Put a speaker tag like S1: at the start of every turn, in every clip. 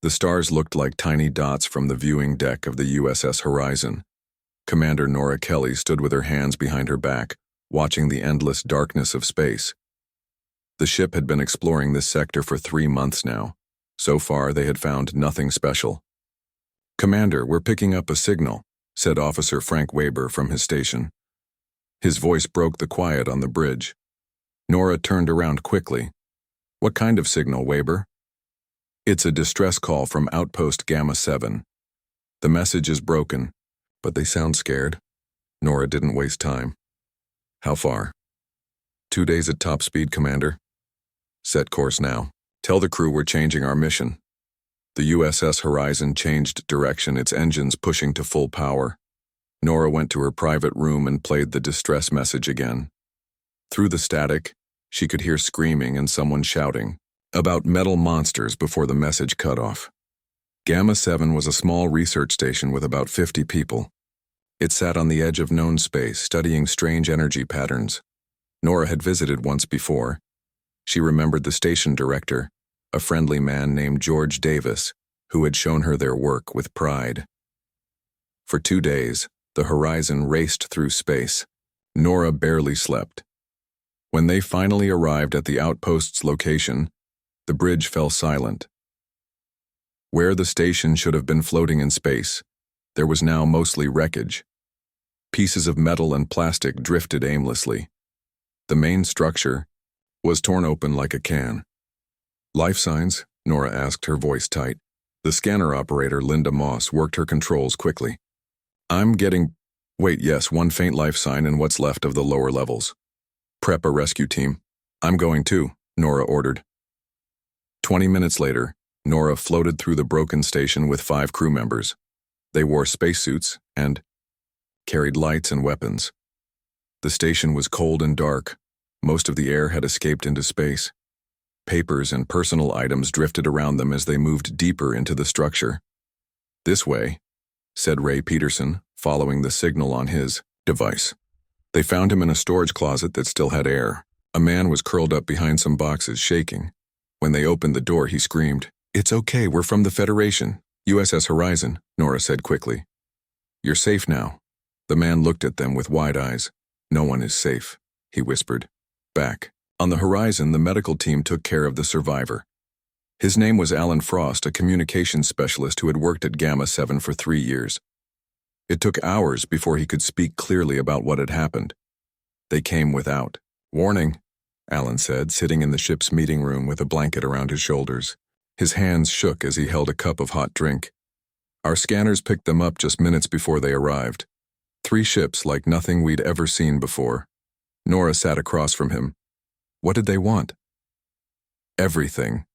S1: The stars looked like tiny dots from the viewing deck of the USS Horizon. Commander Nora Kelly stood with her hands behind her back, watching the endless darkness of space. The ship had been exploring this sector for 3 months now. So far, they had found nothing special. "Commander, we're picking up a signal," said Officer Frank Weber from his station. His voice broke the quiet on the bridge. Nora turned around quickly. "What kind of signal, Weber?" "It's a distress call from Outpost Gamma 7. The message is broken, but they sound scared." Nora didn't waste time. "How far?" 2 days at top speed, Commander." "Set course now. Tell the crew we're changing our mission." The USS Horizon changed direction, its engines pushing to full power. Nora went to her private room and played the distress message again. Through the static, she could hear screaming and someone shouting about metal monsters before the message cut off. Gamma 7 was a small research station with about 50 people. It sat on the edge of known space, studying strange energy patterns. Nora had visited once before. She remembered the station director, a friendly man named George Davis, who had shown her their work with pride. For 2 days, the Horizon raced through space. Nora barely slept. When they finally arrived at the outpost's location, the bridge fell silent. Where the station should have been floating in space, there was now mostly wreckage. Pieces of metal and plastic drifted aimlessly. The main structure was torn open like a can. "Life signs?" Nora asked, her voice tight. The scanner operator, Linda Moss, worked her controls quickly. "I'm getting... Wait, yes, one faint life sign in what's left of the lower levels. Prep a rescue team." "I'm going too," Nora ordered. 20 minutes later, Nora floated through the broken station with 5 crew members. They wore spacesuits and carried lights and weapons. The station was cold and dark. Most of the air had escaped into space. Papers and personal items drifted around them as they moved deeper into the structure. "This way," said Ray Peterson, following the signal on his device. They found him in a storage closet that still had air. A man was curled up behind some boxes, shaking. When they opened the door, he screamed, "It's okay, we're from the Federation, USS Horizon," Nora said quickly. "You're safe now." The man looked at them with wide eyes. "No one is safe," he whispered. Back on the Horizon, the medical team took care of the survivor. His name was Alan Frost, a communications specialist who had worked at Gamma 7 for 3 years. It took hours before he could speak clearly about what had happened. They came without warning, Alan said, sitting in the ship's meeting room with a blanket around his shoulders. His hands shook as he held a cup of hot drink. "Our scanners picked them up just minutes before they arrived. 3 ships like nothing we'd ever seen before." Nora sat across from him. "What did they want?" "Everything."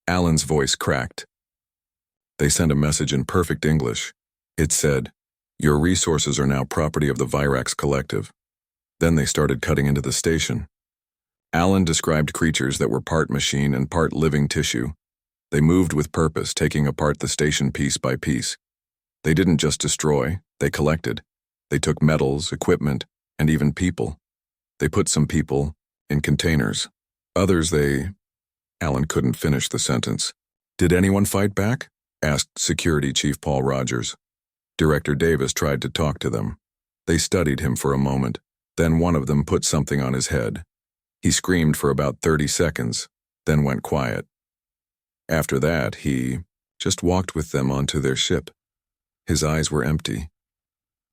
S1: Alan's voice cracked. "They sent a message in perfect English. It said, 'Your resources are now property of the Virax Collective.' Then they started cutting into the station." Alan described creatures that were part machine and part living tissue. They moved with purpose, taking apart the station piece by piece. They didn't just destroy, they collected. They took metals, equipment, and even people. They put some people in containers. Others Alan couldn't finish the sentence. "Did anyone fight back?" asked Security Chief Paul Rogers. Director Davis tried to talk to them. They studied him for a moment. Then one of them put something on his head. He screamed for about 30 seconds, then went quiet. After that, he just walked with them onto their ship. His eyes were empty.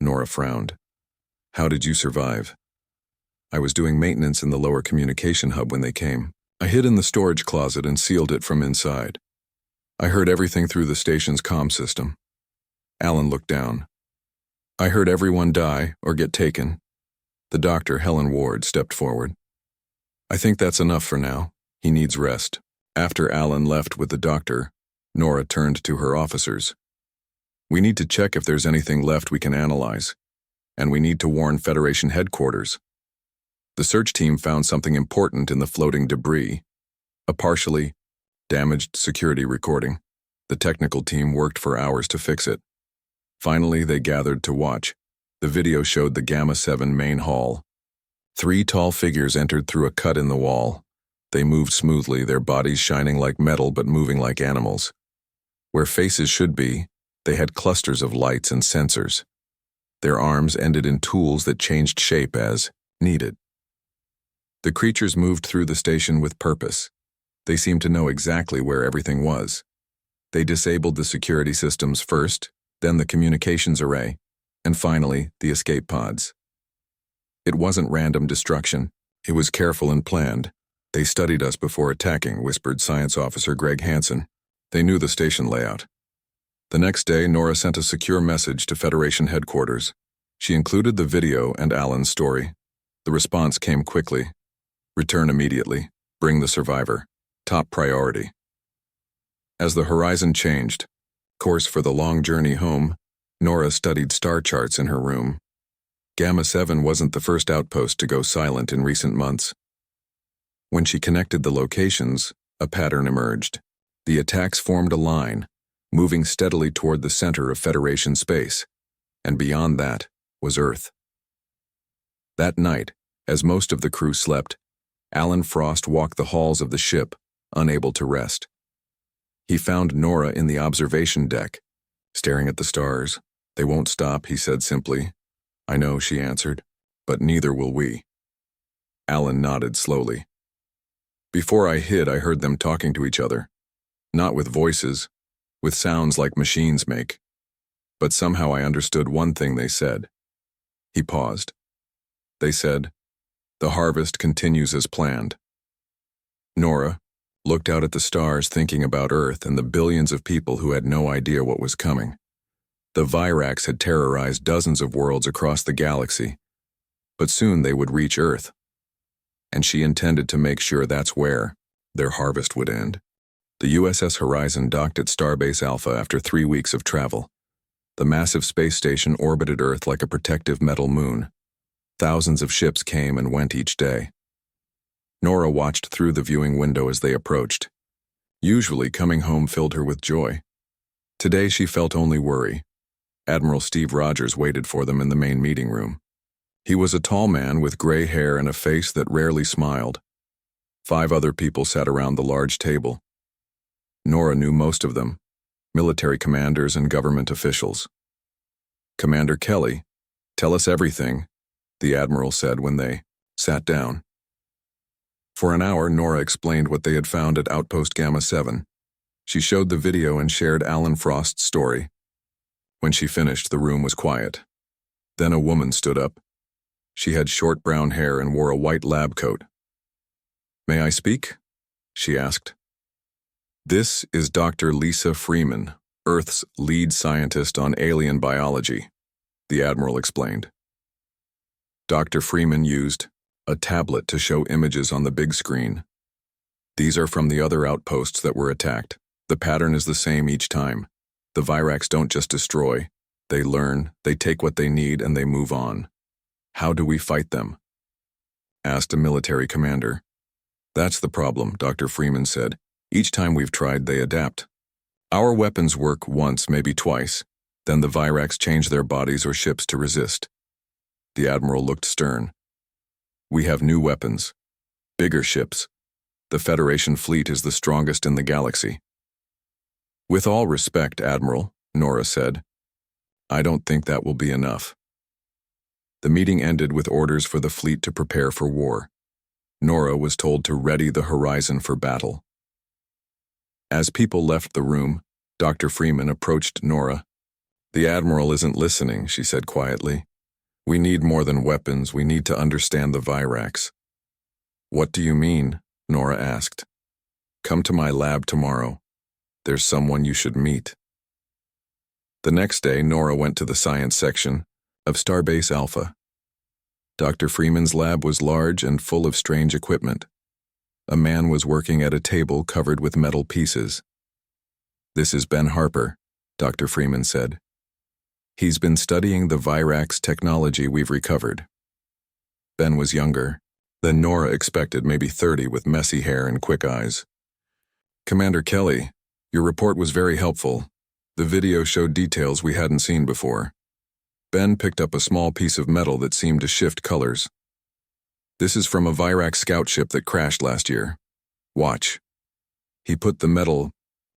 S1: Nora frowned. "How did you survive?" "I was doing maintenance in the lower communication hub when they came. I hid in the storage closet and sealed it from inside. I heard everything through the station's comm system." Alan looked down. "I heard everyone die or get taken." The doctor, Helen Ward, stepped forward. "I think that's enough for now. He needs rest." After Alan left with the doctor, Nora turned to her officers. "We need to check if there's anything left we can analyze, and we need to warn Federation headquarters." The search team found something important in the floating debris, a partially damaged security recording. The technical team worked for hours to fix it. Finally, they gathered to watch. The video showed the Gamma 7 main hall. 3 tall figures entered through a cut in the wall. They moved smoothly, their bodies shining like metal but moving like animals. Where faces should be, they had clusters of lights and sensors. Their arms ended in tools that changed shape as needed. The creatures moved through the station with purpose. They seemed to know exactly where everything was. They disabled the security systems first, then the communications array, and finally, the escape pods. It wasn't random destruction. It was careful and planned. They studied us before attacking, whispered Science Officer Greg Hansen. They knew the station layout. The next day, Nora sent a secure message to Federation headquarters. She included the video and Alan's story. The response came quickly. Return immediately. Bring the survivor. Top priority. As the horizon changed, course for the long journey home, Nora studied star charts in her room. Gamma 7 wasn't the first outpost to go silent in recent months. When she connected the locations, a pattern emerged. The attacks formed a line, moving steadily toward the center of Federation space, and beyond that was Earth. That night, as most of the crew slept, Alan Frost walked the halls of the ship, unable to rest. He found Nora in the observation deck, staring at the stars. They won't stop, he said simply. I know, she answered, but neither will we. Alan nodded slowly. Before I hid, I heard them talking to each other. Not with voices, with sounds like machines make. But somehow I understood one thing they said. He paused. They said, the harvest continues as planned. Nora looked out at the stars, thinking about Earth and the billions of people who had no idea what was coming. The Virax had terrorized dozens of worlds across the galaxy, but soon they would reach Earth. And she intended to make sure that's where their harvest would end. The USS Horizon docked at Starbase Alpha after 3 weeks of travel. The massive space station orbited Earth like a protective metal moon. Thousands of ships came and went each day. Nora watched through the viewing window as they approached. Usually, coming home filled her with joy. Today, she felt only worry. Admiral Steve Rogers waited for them in the main meeting room. He was a tall man with gray hair and a face that rarely smiled. 5 other people sat around the large table. Nora knew most of them, military commanders and government officials. Commander Kelly, tell us everything, the Admiral said when they sat down. For an hour, Nora explained what they had found at Outpost Gamma 7. She showed the video and shared Alan Frost's story. When she finished, the room was quiet. Then a woman stood up. She had short brown hair and wore a white lab coat. May I speak? She asked. This is Dr. Lisa Freeman, Earth's lead scientist on alien biology, the Admiral explained. Dr. Freeman used a tablet to show images on the big screen. These are from the other outposts that were attacked. The pattern is the same each time. The Virax don't just destroy. They learn, they take what they need, and they move on. How do we fight them? Asked a military commander. That's the problem, Dr. Freeman said. Each time we've tried, they adapt. Our weapons work once, maybe twice. Then the Virax change their bodies or ships to resist. The Admiral looked stern. We have new weapons. Bigger ships. The Federation fleet is the strongest in the galaxy. With all respect, Admiral, Nora said. I don't think that will be enough. The meeting ended with orders for the fleet to prepare for war. Nora was told to ready the horizon for battle. As people left the room, Dr. Freeman approached Nora. The Admiral isn't listening, she said quietly. We need more than weapons, we need to understand the Virax. What do you mean? Nora asked. Come to my lab tomorrow. There's someone you should meet. The next day, Nora went to the science section of Starbase Alpha. Dr. Freeman's lab was large and full of strange equipment. A man was working at a table covered with metal pieces. This is Ben Harper, Dr. Freeman said. He's been studying the Virax technology we've recovered. Ben was younger than Nora expected, maybe 30, with messy hair and quick eyes. Commander Kelly, your report was very helpful. The video showed details we hadn't seen before. Ben picked up a small piece of metal that seemed to shift colors. This is from a Virax scout ship that crashed last year. Watch. He put the metal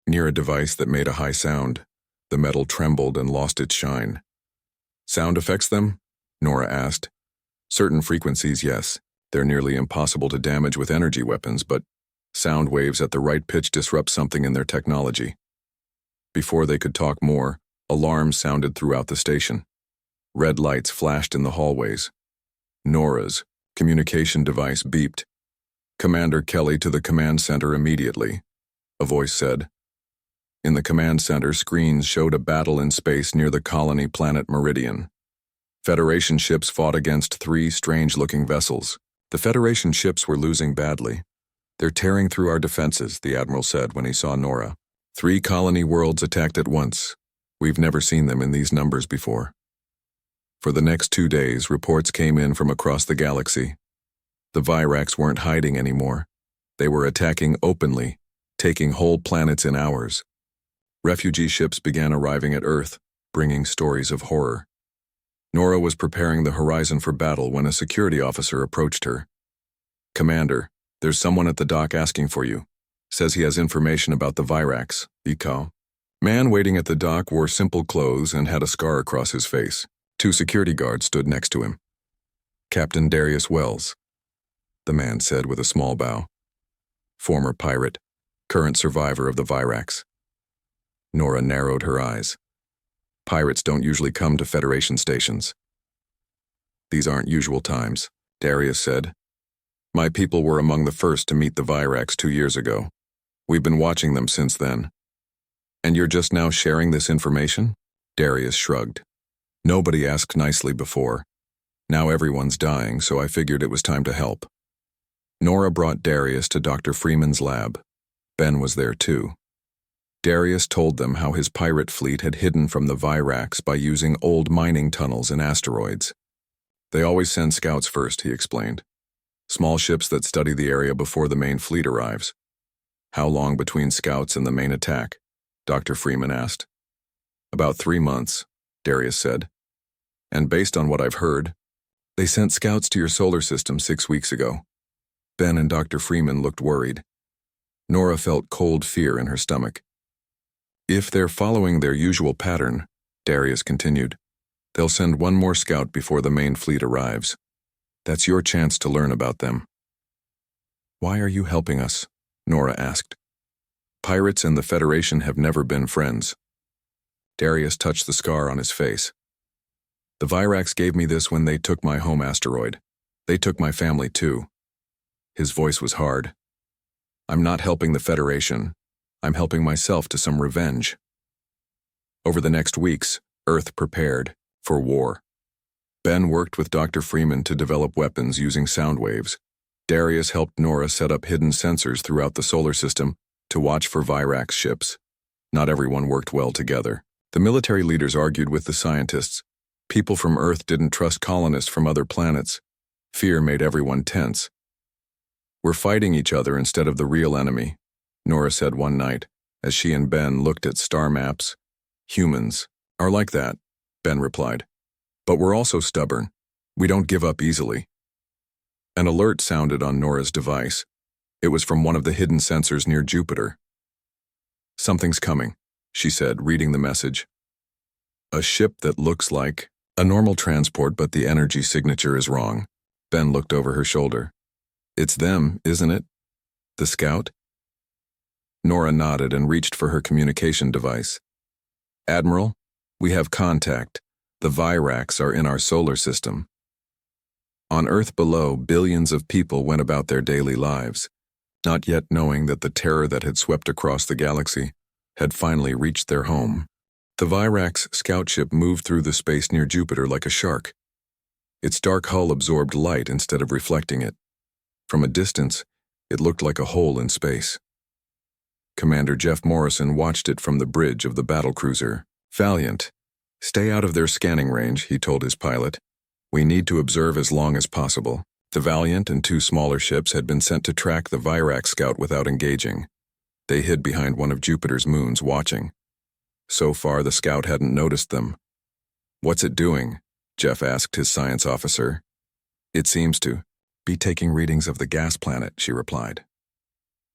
S1: Near a device that made a high sound, the metal trembled and lost its shine. Sound affects them? Nora asked. Certain frequencies, yes. They're nearly impossible to damage with energy weapons, but sound waves at the right pitch disrupt something in their technology. Before they could talk more, alarms sounded throughout the station. Red lights flashed in the hallways. Nora's communication device beeped. "Commander Kelly to the command center immediately," a voice said. In the command center, screens showed a battle in space near the colony planet Meridian. Federation ships fought against 3 strange-looking vessels. The Federation ships were losing badly. "They're tearing through our defenses," the Admiral said when he saw Nora. 3 colony worlds attacked at once. We've never seen them in these numbers before. For the next 2 days, reports came in from across the galaxy. The Virax weren't hiding anymore. They were attacking openly, taking whole planets in hours. Refugee ships began arriving at Earth, bringing stories of horror. Nora was preparing the horizon for battle when a security officer approached her. "Commander, there's someone at the dock asking for you. Says he has information about the Virax." Man waiting at the dock wore simple clothes and had a scar across his face. 2 security guards stood next to him. "Captain Darius Wells," the man said with a small bow. "Former pirate, current survivor of the Virax." Nora narrowed her eyes. Pirates don't usually come to Federation stations. "These aren't usual times," Darius said. "My people were among the first to meet the Virax 2 years ago. We've been watching them since then." "And you're just now sharing this information?" Darius shrugged. "Nobody asked nicely before. Now everyone's dying, so I figured it was time to help." Nora brought Darius to Dr. Freeman's lab. Ben was there too. Darius told them how his pirate fleet had hidden from the Virax by using old mining tunnels in asteroids. "They always send scouts first," he explained. "Small ships that study the area before the main fleet arrives." "How long between scouts and the main attack?" Dr. Freeman asked. "About 3 months," Darius said. "And based on what I've heard, they sent scouts to your solar system 6 weeks ago." Ben and Dr. Freeman looked worried. Nora felt cold fear in her stomach. "If they're following their usual pattern," Darius continued, "they'll send 1 more scout before the main fleet arrives. That's your chance to learn about them." "Why are you helping us?" Nora asked. "Pirates and the Federation have never been friends." Darius touched the scar on his face. "The Virax gave me this when they took my home asteroid. They took my family too." His voice was hard. "I'm not helping the Federation. I'm helping myself to some revenge." Over the next weeks, Earth prepared for war. Ben worked with Dr. Freeman to develop weapons using sound waves. Darius helped Nora set up hidden sensors throughout the solar system to watch for Virax ships. Not everyone worked well together. The military leaders argued with the scientists. People from Earth didn't trust colonists from other planets. Fear made everyone tense. "We're fighting each other instead of the real enemy," Nora said one night, as she and Ben looked at star maps. "Humans are like that," Ben replied. "But we're also stubborn. We don't give up easily." An alert sounded on Nora's device. It was from one of the hidden sensors near Jupiter. "Something's coming," she said, reading the message. "A ship that looks like a normal transport, but the energy signature is wrong." Ben looked over her shoulder. "It's them, isn't it? The scout?" Nora nodded and reached for her communication device. "Admiral, we have contact. The Virax are in our solar system." On Earth below, billions of people went about their daily lives, not yet knowing that the terror that had swept across the galaxy had finally reached their home. The Virax scout ship moved through the space near Jupiter like a shark. Its dark hull absorbed light instead of reflecting it. From a distance, it looked like a hole in space. Commander Jeff Morrison watched it from the bridge of the battlecruiser. "Valiant, stay out of their scanning range," he told his pilot. "We need to observe as long as possible." The Valiant and 2 smaller ships had been sent to track the Virax scout without engaging. They hid behind one of Jupiter's moons, watching. So far, the scout hadn't noticed them. "What's it doing?" Jeff asked his science officer. "It seems to be taking readings of the gas planet," she replied.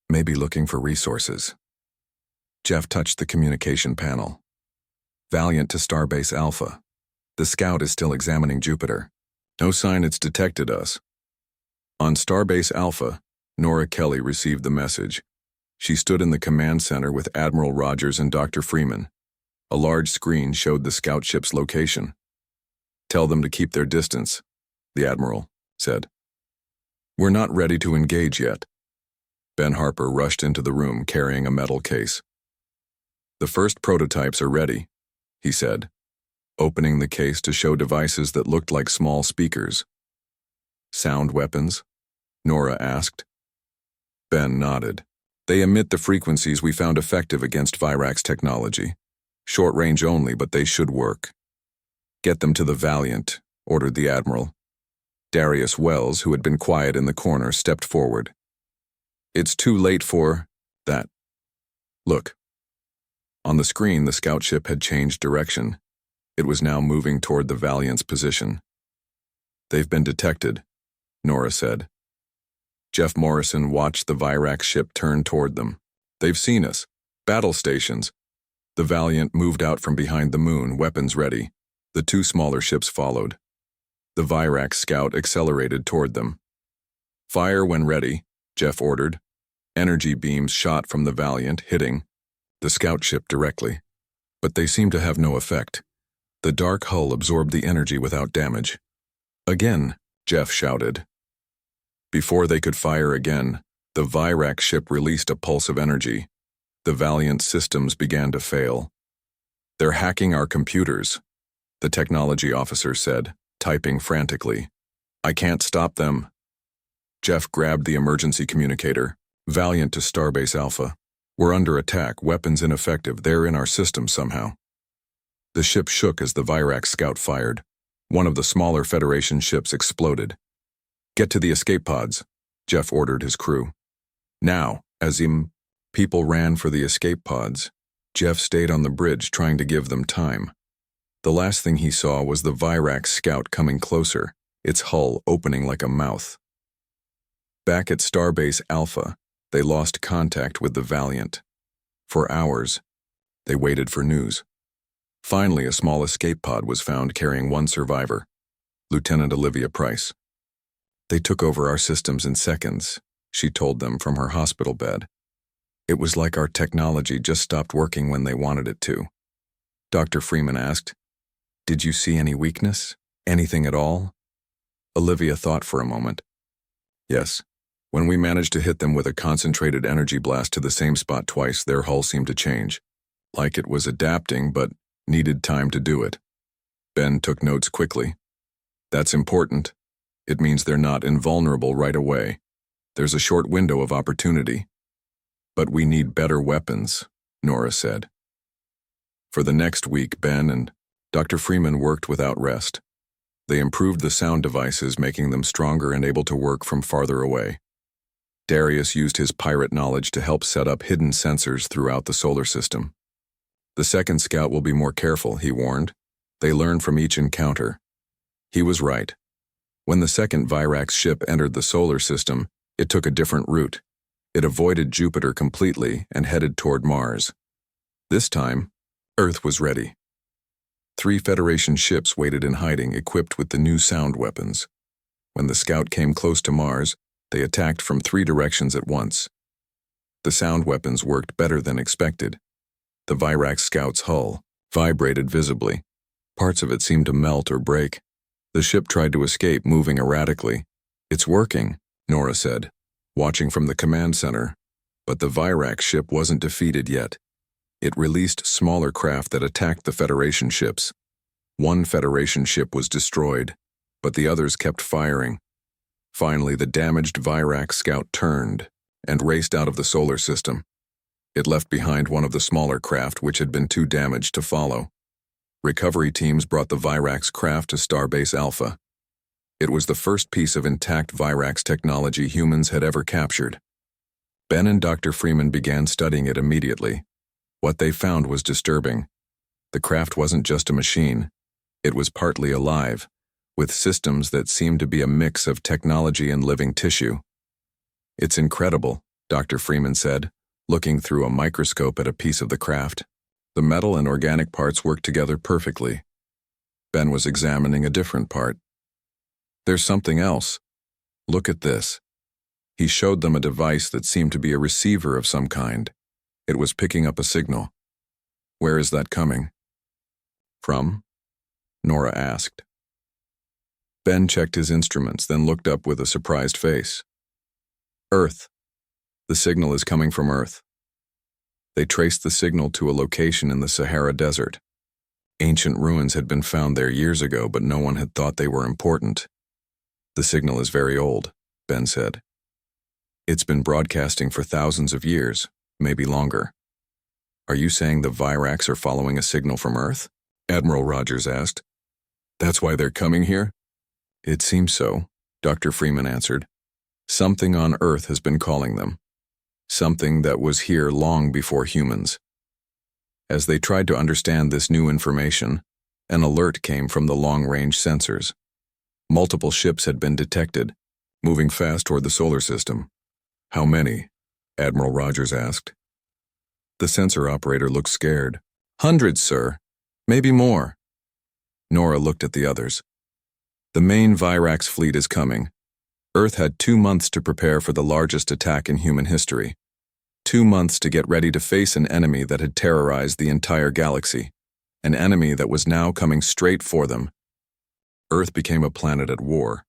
S1: "Maybe looking for resources." Jeff touched the communication panel. Valiant to Starbase Alpha. The scout is still examining Jupiter. No sign it's detected us. On Starbase Alpha, Nora Kelly received the message. She stood in the command center with Admiral Rogers and Dr. Freeman. A large screen showed the scout ship's location. "Tell them to keep their distance," the Admiral said. "We're not ready to engage yet." Ben Harper rushed into the room carrying a metal case. "The first prototypes are ready," he said, opening the case to show devices that looked like small speakers. "Sound weapons?" Nora asked. Ben nodded. "They emit the frequencies we found effective against Virax technology. Short range only, but they should work." "Get them to the Valiant," ordered the Admiral. Darius Wells, who had been quiet in the corner, stepped forward. "It's too late for that. Look." On the screen, the scout ship had changed direction. It was now moving toward the Valiant's position. "They've been detected," Nora said. Jeff Morrison watched the Virax ship turn toward them. "They've seen us. Battle stations." The Valiant moved out from behind the moon, weapons ready. The two smaller ships followed. The Virax scout accelerated toward them. "Fire when ready," Jeff ordered. Energy beams shot from the Valiant, hitting the scout ship directly. But they seemed to have no effect. The dark hull absorbed the energy without damage. "Again," Jeff shouted. Before they could fire again, the Virax ship released a pulse of energy. The Valiant systems began to fail. "They're hacking our computers," the technology officer said, typing frantically. "I can't stop them." Jeff grabbed the emergency communicator. "Valiant to Starbase Alpha. We're under attack, weapons ineffective, they're in our system somehow." The ship shook as the Virax scout fired. One of the smaller Federation ships exploded. "Get to the escape pods," Jeff ordered his crew. "Now, Azim." People ran for the escape pods. Jeff stayed on the bridge trying to give them time. The last thing he saw was the Virax scout coming closer, its hull opening like a mouth. Back at Starbase Alpha, they lost contact with the Valiant. For hours, they waited for news. Finally, a small escape pod was found carrying one survivor, Lieutenant Olivia Price. "They took over our systems in seconds," she told them from her hospital bed. "It was like our technology just stopped working when they wanted it to." Dr. Freeman asked, "Did you see any weakness? Anything at all?" Olivia thought for a moment. "Yes. When we managed to hit them with a concentrated energy blast to the same spot twice, their hull seemed to change. Like it was adapting, but needed time to do it." Ben took notes quickly. "That's important. It means they're not invulnerable right away. There's a short window of opportunity." "But we need better weapons," Nora said. For the next week, Ben and Dr. Freeman worked without rest. They improved the sound devices, making them stronger and able to work from farther away. Darius used his pirate knowledge to help set up hidden sensors throughout the solar system. "The second scout will be more careful," he warned. "They learn from each encounter." He was right. When the second Virax ship entered the solar system, it took a different route. It avoided Jupiter completely and headed toward Mars. This time, Earth was ready. 3 Federation ships waited in hiding, equipped with the new sound weapons. When the scout came close to Mars, they attacked from 3 directions at once. The sound weapons worked better than expected. The Virax scout's hull vibrated visibly. Parts of it seemed to melt or break. The ship tried to escape, moving erratically. "It's working," Nora said, watching from the command center. But the Virax ship wasn't defeated yet. It released smaller craft that attacked the Federation ships. One Federation ship was destroyed, but the others kept firing. Finally, the damaged Virax scout turned and raced out of the solar system. It left behind one of the smaller craft which had been too damaged to follow. Recovery teams brought the Virax craft to Starbase Alpha. It was the first piece of intact Virax technology humans had ever captured. Ben and Dr. Freeman began studying it immediately. What they found was disturbing. The craft wasn't just a machine. It was partly alive, with systems that seemed to be a mix of technology and living tissue. "It's incredible," Dr. Freeman said, looking through a microscope at a piece of the craft. The metal and organic parts worked together perfectly. Ben was examining a different part. There's something else. Look at this. He showed them a device that seemed to be a receiver of some kind. It was picking up a signal. Where is that coming from? Nora asked. Ben checked his instruments, then looked up with a surprised face. Earth. The signal is coming from Earth. They traced the signal to a location in the Sahara Desert. Ancient ruins had been found there years ago, but no one had thought they were important. The signal is very old, Ben said. It's been broadcasting for thousands of years, maybe longer. Are you saying the Virax are following a signal from Earth? Admiral Rogers asked. That's why they're coming here? It seems so, Dr. Freeman answered. Something on Earth has been calling them. Something that was here long before humans. As they tried to understand this new information, an alert came from the long-range sensors. Multiple ships had been detected, moving fast toward the solar system. How many? Admiral Rogers asked. The sensor operator looked scared. Hundreds, sir. Maybe more. Nora looked at the others. The main Virax fleet is coming. Earth had 2 months to prepare for the largest attack in human history. 2 months to get ready to face an enemy that had terrorized the entire galaxy. An enemy that was now coming straight for them. Earth became a planet at war.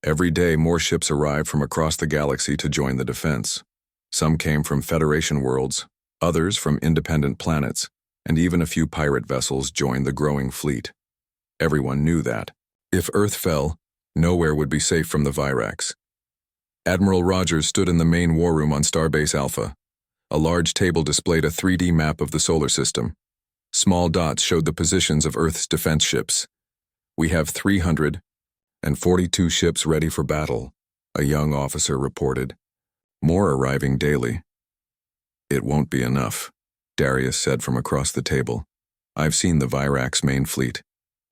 S1: Every day more ships arrived from across the galaxy to join the defense. Some came from Federation worlds, others from independent planets, and even a few pirate vessels joined the growing fleet. Everyone knew that. If Earth fell, nowhere would be safe from the Virax. Admiral Rogers stood in the main war room on Starbase Alpha. A large table displayed a 3D map of the solar system. Small dots showed the positions of Earth's defense ships. We have 342 ships ready for battle, a young officer reported. More arriving daily. It won't be enough, Darius said from across the table. I've seen the Virax main fleet.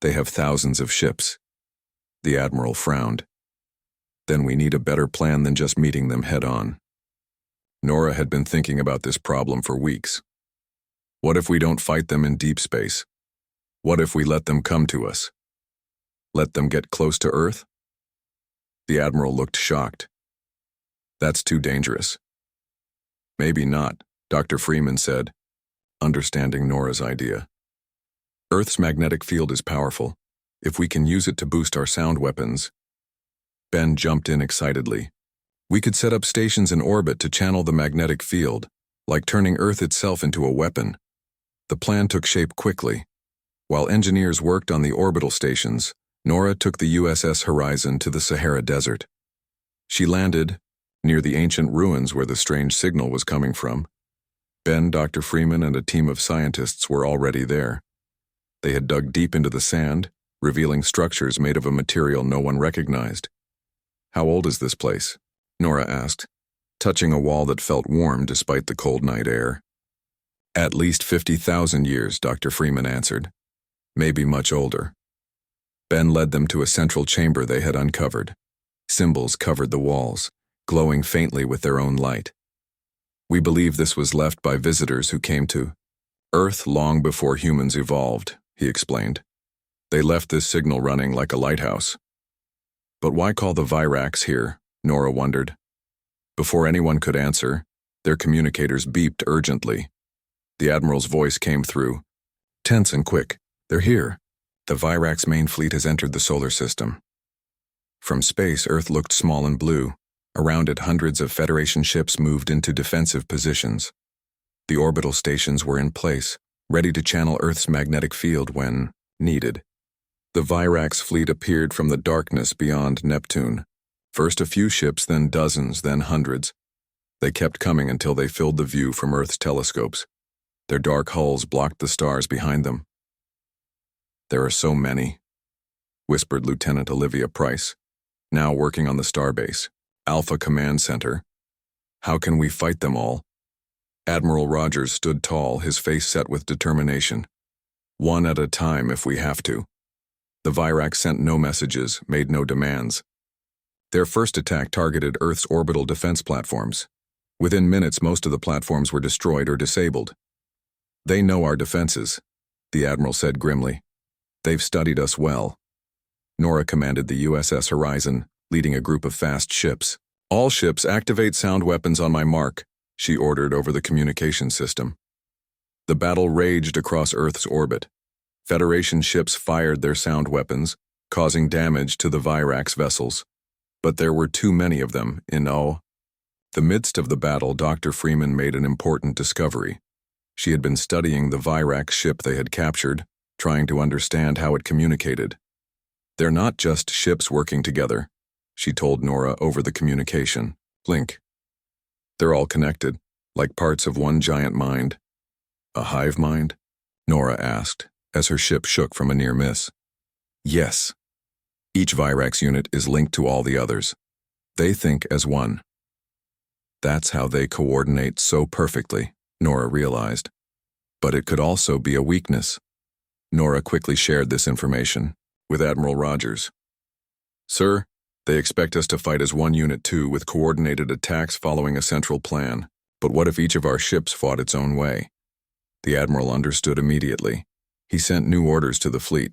S1: They have thousands of ships. The Admiral frowned. Then we need a better plan than just meeting them head-on. Nora had been thinking about this problem for weeks. What if we don't fight them in deep space? What if we let them come to us? Let them get close to Earth? The Admiral looked shocked. That's too dangerous. Maybe not, Dr. Freeman said, understanding Nora's idea. Earth's magnetic field is powerful. If we can use it to boost our sound weapons. Ben jumped in excitedly. We could set up stations in orbit to channel the magnetic field, like turning Earth itself into a weapon. The plan took shape quickly. While engineers worked on the orbital stations, Nora took the USS Horizon to the Sahara Desert. She landed near the ancient ruins where the strange signal was coming from. Ben, Dr. Freeman, and a team of scientists were already there. They had dug deep into the sand, revealing structures made of a material no one recognized. How old is this place? Nora asked, touching a wall that felt warm despite the cold night air. At least 50,000 years, Dr. Freeman answered. Maybe much older. Ben led them to a central chamber they had uncovered. Symbols covered the walls, glowing faintly with their own light. We believe this was left by visitors who came to Earth long before humans evolved, he explained. They left this signal running like a lighthouse. But why call the Virax here? Nora wondered. Before anyone could answer, their communicators beeped urgently. The Admiral's voice came through. Tense and quick. They're here. The Virax main fleet has entered the solar system. From space, Earth looked small and blue. Around it, hundreds of Federation ships moved into defensive positions. The orbital stations were in place, ready to channel Earth's magnetic field when needed. The Virax fleet appeared from the darkness beyond Neptune. First a few ships, then dozens, then hundreds. They kept coming until they filled the view from Earth's telescopes. Their dark hulls blocked the stars behind them. There are so many, whispered Lieutenant Olivia Price, now working on the Starbase Alpha Command Center. How can we fight them all? Admiral Rogers stood tall, his face set with determination. One at a time if we have to. The Virax sent no messages, made no demands. Their first attack targeted Earth's orbital defense platforms. Within minutes, most of the platforms were destroyed or disabled. "They know our defenses," the admiral said grimly. "They've studied us well." Nora commanded the USS Horizon, leading a group of fast ships. "All ships activate sound weapons on my mark," she ordered over the communication system. The battle raged across Earth's orbit. Federation ships fired their sound weapons, causing damage to the Virax vessels. But there were too many of them, in the midst of the battle. Dr. Freeman made an important discovery. She had been studying the Virax ship they had captured, trying to understand how it communicated. "They're not just ships working together," she told Nora over the communication link. "They're all connected, like parts of one giant mind." "A hive mind?" Nora asked, as her ship shook from a near miss. "Yes. Each Virax unit is linked to all the others. They think as one." That's how they coordinate so perfectly, Nora realized. But it could also be a weakness. Nora quickly shared this information with Admiral Rogers. "Sir, they expect us to fight as one unit too, with coordinated attacks following a central plan. But what if each of our ships fought its own way?" The Admiral understood immediately. He sent new orders to the fleet.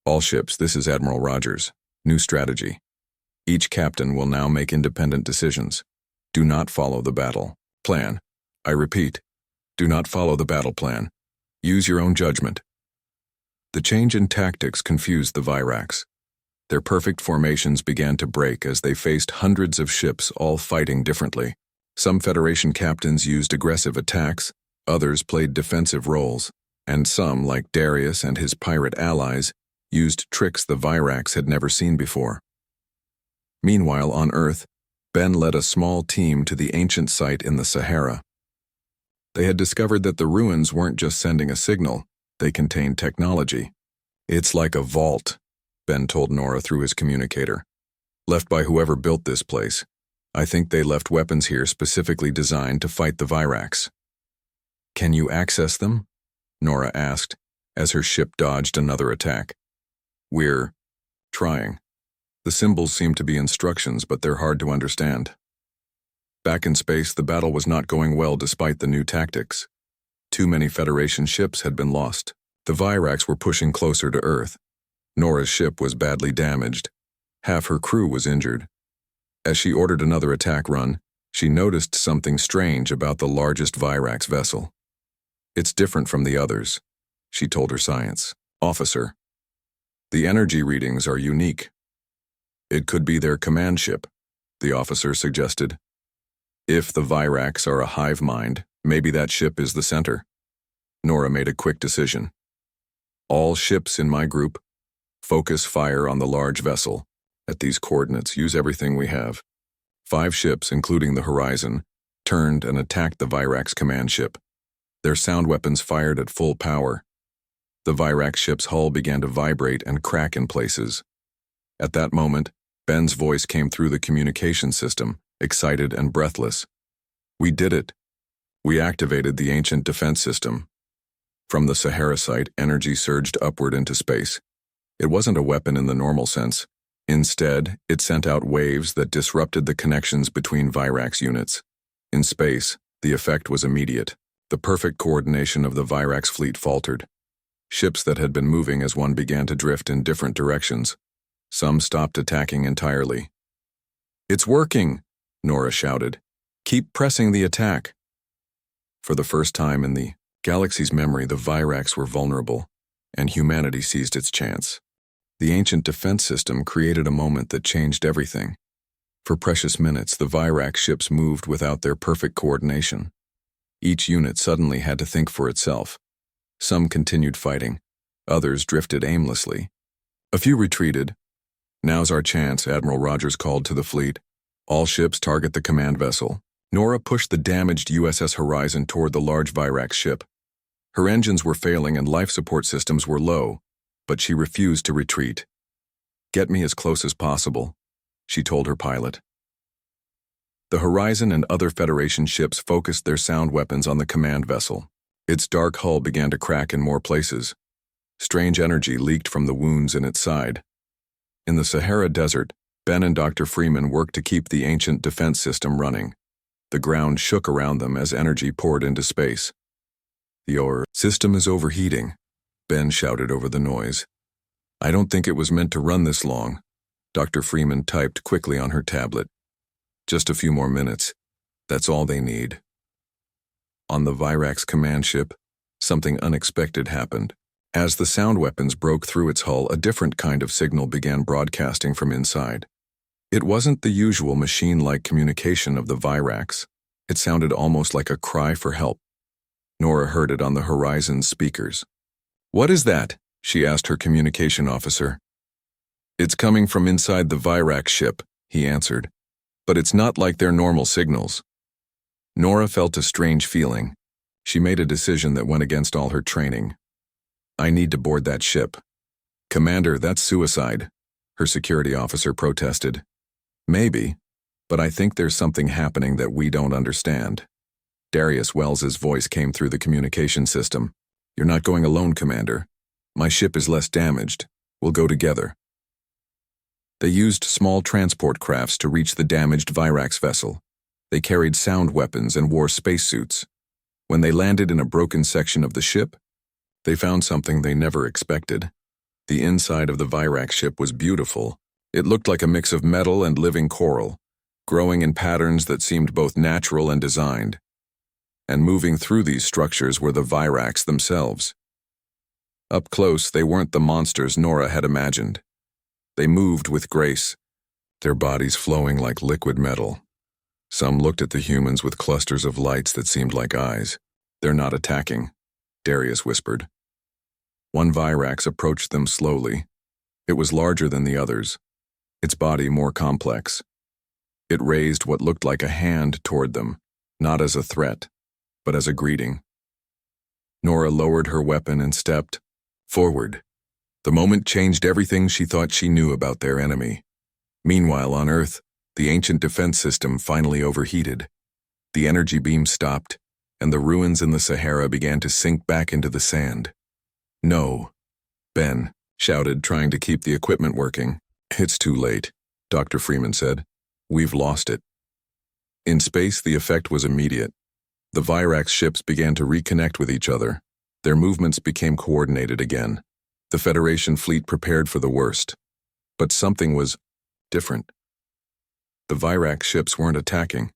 S1: "All ships, this is Admiral Rogers. New strategy. Each captain will now make independent decisions. Do not follow the battle plan. I repeat, do not follow the battle plan. Use your own judgment." The change in tactics confused the Virax. Their perfect formations began to break as they faced hundreds of ships all fighting differently. Some Federation captains used aggressive attacks, others played defensive roles, and some, like Darius and his pirate allies, used tricks the Virax had never seen before. Meanwhile, on Earth, Ben led a small team to the ancient site in the Sahara. They had discovered that the ruins weren't just sending a signal, they contained technology. "It's like a vault," Ben told Nora through his communicator. "Left by whoever built this place. I think they left weapons here specifically designed to fight the Virax." "Can you access them?" Nora asked, as her ship dodged another attack. "We're trying. The symbols seem to be instructions, but they're hard to understand." Back in space, the battle was not going well despite the new tactics. Too many Federation ships had been lost. The Virax were pushing closer to Earth. Nora's ship was badly damaged. Half her crew was injured. As she ordered another attack run, she noticed something strange about the largest Virax vessel. "It's different from the others," she told her science officer. "The energy readings are unique." "It could be their command ship," the officer suggested. "If the Virax are a hive mind, maybe that ship is the center." Nora made a quick decision. "All ships in my group, focus fire on the large vessel. At these coordinates, use everything we have." 5 ships, including the Horizon, turned and attacked the Virax command ship. Their sound weapons fired at full power. The Virax ship's hull began to vibrate and crack in places. At that moment, Ben's voice came through the communication system, excited and breathless. "We did it. We activated the ancient defense system." From the Sahara site, energy surged upward into space. It wasn't a weapon in the normal sense. Instead, it sent out waves that disrupted the connections between Virax units. In space, the effect was immediate. The perfect coordination of the Virax fleet faltered. Ships that had been moving as one began to drift in different directions. Some stopped attacking entirely. "It's working!" Nora shouted. "Keep pressing the attack." For the first time in the galaxy's memory, the Virax were vulnerable, and humanity seized its chance. The ancient defense system created a moment that changed everything. For precious minutes, the Virax ships moved without their perfect coordination. Each unit suddenly had to think for itself. Some continued fighting, others drifted aimlessly. A few retreated. "Now's our chance," Admiral Rogers called to the fleet. "All ships target the command vessel." Nora pushed the damaged USS Horizon toward the large Virax ship. Her engines were failing and life support systems were low, but she refused to retreat. "Get me as close as possible," she told her pilot. The Horizon and other Federation ships focused their sound weapons on the command vessel. Its dark hull began to crack in more places. Strange energy leaked from the wounds in its side. In the Sahara Desert, Ben and Dr. Freeman worked to keep the ancient defense system running. The ground shook around them as energy poured into space. "Your system is overheating," Ben shouted over the noise. "I don't think it was meant to run this long." Dr. Freeman typed quickly on her tablet. "Just a few more minutes. That's all they need." On the Virax command ship, something unexpected happened. As the sound weapons broke through its hull, a different kind of signal began broadcasting from inside. It wasn't the usual machine-like communication of the Virax. It sounded almost like a cry for help. Nora heard it on the Horizon's speakers. "What is that?" she asked her communication officer. "It's coming from inside the Virax ship," he answered. "But it's not like their normal signals." Nora felt a strange feeling. She made a decision that went against all her training. "I need to board that ship." "Commander, that's suicide," her security officer protested. "Maybe, but I think there's something happening that we don't understand." Darius Wells's voice came through the communication system. "You're not going alone, Commander. My ship is less damaged. We'll go together." They used small transport crafts to reach the damaged Virax vessel. They carried sound weapons and wore spacesuits. When they landed in a broken section of the ship, they found something they never expected. The inside of the Virax ship was beautiful. It looked like a mix of metal and living coral, growing in patterns that seemed both natural and designed. And moving through these structures were the Virax themselves. Up close, they weren't the monsters Nora had imagined. They moved with grace, their bodies flowing like liquid metal. Some looked at the humans with clusters of lights that seemed like eyes. "They're not attacking," Darius whispered. One Virax approached them slowly. It was larger than the others, its body more complex. It raised what looked like a hand toward them, not as a threat, but as a greeting. Nora lowered her weapon and stepped forward. The moment changed everything she thought she knew about their enemy. Meanwhile, on Earth, the ancient defense system finally overheated. The energy beam stopped, and the ruins in the Sahara began to sink back into the sand. "No," Ben shouted, trying to keep the equipment working. "It's too late," Dr. Freeman said. "We've lost it." In space, the effect was immediate. The Virax ships began to reconnect with each other. Their movements became coordinated again. The Federation fleet prepared for the worst. But something was different. The Virax ships weren't attacking.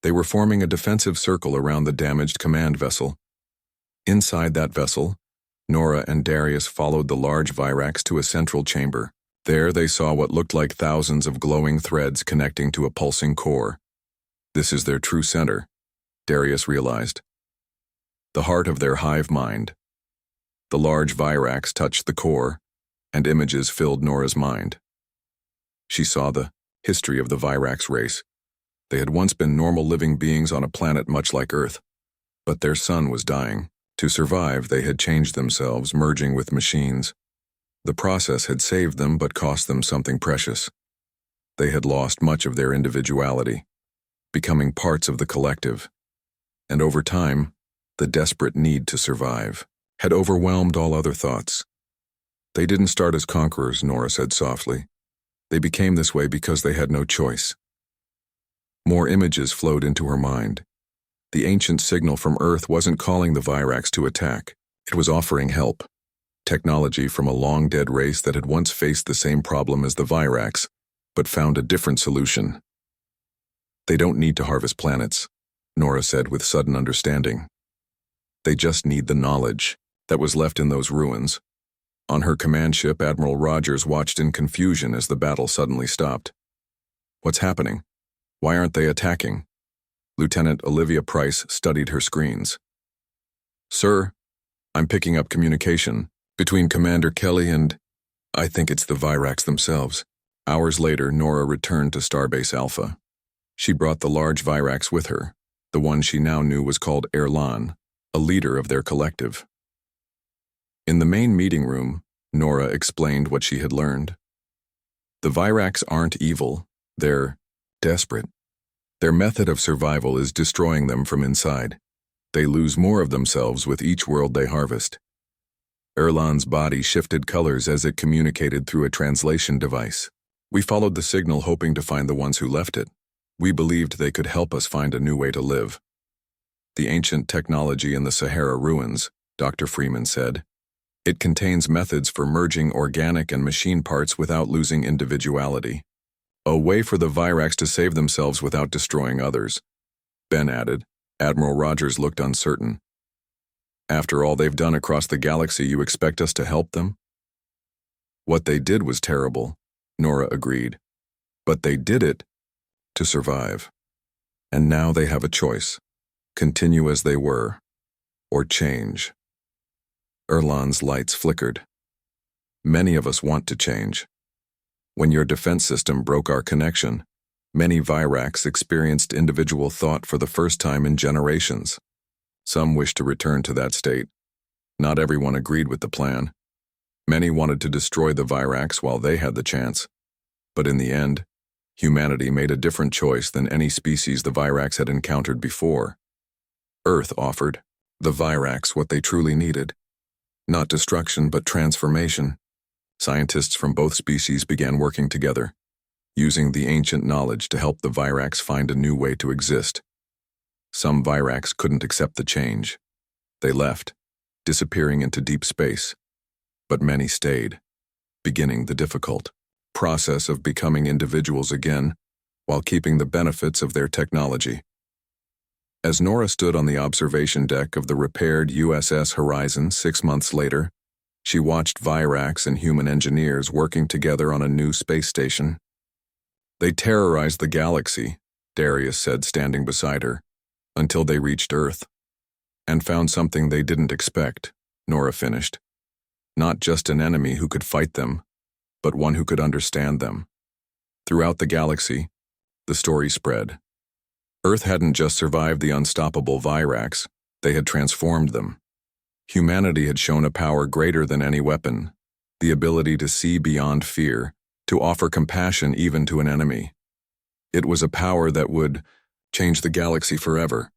S1: They were forming a defensive circle around the damaged command vessel. Inside that vessel, Nora and Darius followed the large Virax to a central chamber. There they saw what looked like thousands of glowing threads connecting to a pulsing core. This is their true center, Darius realized. The heart of their hive mind. The large Virax touched the core, and images filled Nora's mind. She saw the history of the Virax race. They had once been normal living beings on a planet much like Earth, but their sun was dying. To survive, they had changed themselves, merging with machines. The process had saved them but cost them something precious. They had lost much of their individuality, becoming parts of the collective. And over time, the desperate need to survive had overwhelmed all other thoughts. They didn't start as conquerors, Nora said softly. They became this way because they had no choice. More images flowed into her mind. The ancient signal from Earth wasn't calling the Virax to attack. It was offering help. Technology from a long-dead race that had once faced the same problem as the Virax, but found a different solution. They don't need to harvest planets, Nora said with sudden understanding. They just need the knowledge that was left in those ruins. On her command ship, Admiral Rogers watched in confusion as the battle suddenly stopped. What's happening? Why aren't they attacking? Lieutenant Olivia Price studied her screens. Sir, I'm picking up communication between Commander Kelly and I think it's the Virax themselves. Hours later, Nora returned to Starbase Alpha. She brought the large Virax with her, the one she now knew was called Erlan, a leader of their collective. In the main meeting room, Nora explained what she had learned. The Virax aren't evil, they're desperate. Their method of survival is destroying them from inside. They lose more of themselves with each world they harvest. Erlan's body shifted colors as it communicated through a translation device. We followed the signal hoping to find the ones who left it. We believed they could help us find a new way to live. The ancient technology in the Sahara ruins, Dr. Freeman said. It contains methods for merging organic and machine parts without losing individuality. A way for the Virax to save themselves without destroying others, Ben added. Admiral Rogers looked uncertain. After all they've done across the galaxy, you expect us to help them? What they did was terrible, Nora agreed. But they did it to survive. And now they have a choice. Continue as they were, or change. Erlan's lights flickered. Many of us want to change. When your defense system broke our connection, many Virax experienced individual thought for the first time in generations. Some wished to return to that state. Not everyone agreed with the plan. Many wanted to destroy the Virax while they had the chance. But in the end, humanity made a different choice than any species the Virax had encountered before. Earth offered the Virax what they truly needed. Not destruction, but transformation. Scientists from both species began working together, using the ancient knowledge to help the Virax find a new way to exist. Some Virax couldn't accept the change. They left, disappearing into deep space. But many stayed, beginning the difficult process of becoming individuals again, while keeping the benefits of their technology. As Nora stood on the observation deck of the repaired USS Horizon 6 months later, she watched Virax and human engineers working together on a new space station. They terrorized the galaxy, Darius said, standing beside her, until they reached Earth. And found something they didn't expect, Nora finished. Not just an enemy who could fight them, but one who could understand them. Throughout the galaxy, the story spread. Earth hadn't just survived the unstoppable Virax, they had transformed them. Humanity had shown a power greater than any weapon, the ability to see beyond fear, to offer compassion even to an enemy. It was a power that would change the galaxy forever.